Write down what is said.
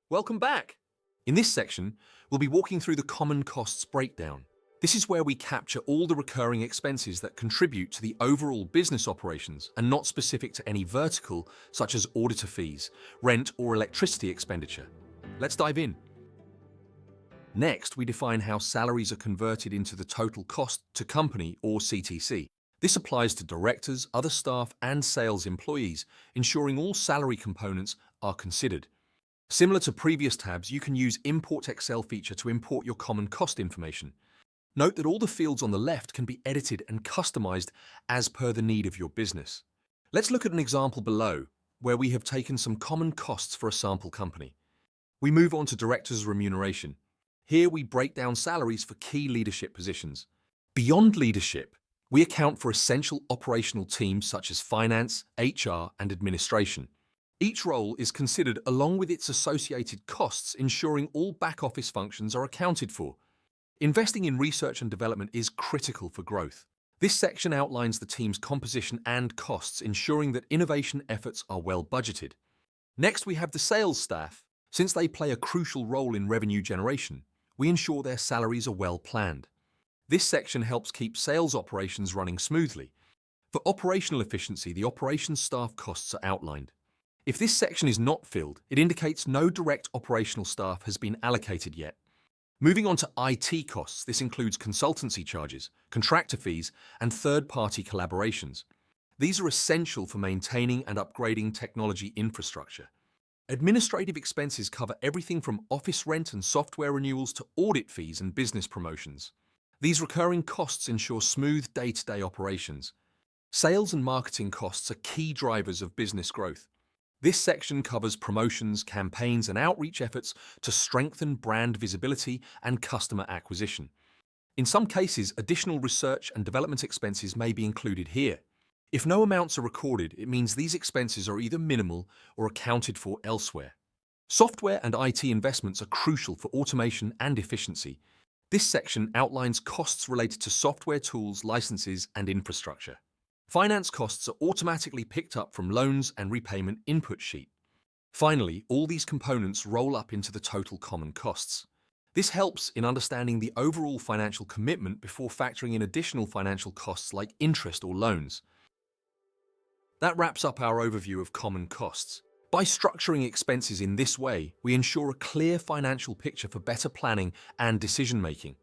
Welcome back! In this section, we'll be walking through the common costs breakdown. This is where we capture all the recurring expenses that contribute to the overall business operations and not specific to any vertical, such as auditor fees, rent, or electricity expenditure. Let's dive in. Next, we define how salaries are converted into the total cost to company, or CTC. This applies to directors, other staff, and sales employees, ensuring all salary components are considered. Similar to previous tabs, you can use Import Excel feature to import your common cost information. Note that all the fields on the left can be edited and customized as per the need of your business. Let's look at an example below, where we have taken some common costs for a sample company. We move on to directors' remuneration. Here we break down salaries for key leadership positions. Beyond leadership, we account for essential operational teams such as finance, HR, and administration. Each role is considered along with its associated costs, ensuring all back-office functions are accounted for. Investing in research and development is critical for growth. This section outlines the team's composition and costs, ensuring that innovation efforts are well budgeted. Next, we have the sales staff. Since they play a crucial role in revenue generation, we ensure their salaries are well planned. This section helps keep sales operations running smoothly. For operational efficiency, the operations staff costs are outlined. If this section is not filled, it indicates no direct operational staff has been allocated yet. Moving on to IT costs, this includes consultancy charges, contractor fees, and third-party collaborations. These are essential for maintaining and upgrading technology infrastructure. Administrative expenses cover everything from office rent and software renewals to audit fees and business promotions. These recurring costs ensure smooth day-to-day operations. Sales and marketing costs are key drivers of business growth. This section covers promotions, campaigns, and outreach efforts to strengthen brand visibility and customer acquisition. In some cases, additional research and development expenses may be included here. If no amounts are recorded, it means these expenses are either minimal or accounted for elsewhere. Software and IT investments are crucial for automation and efficiency. This section outlines costs related to software tools, licenses, and infrastructure. Finance costs are automatically picked up from loans and repayment input sheet. Finally, all these components roll up into the total common costs. This helps in understanding the overall financial commitment before factoring in additional financial costs like interest or loans. That wraps up our overview of common costs. By structuring expenses in this way, we ensure a clear financial picture for better planning and decision-making.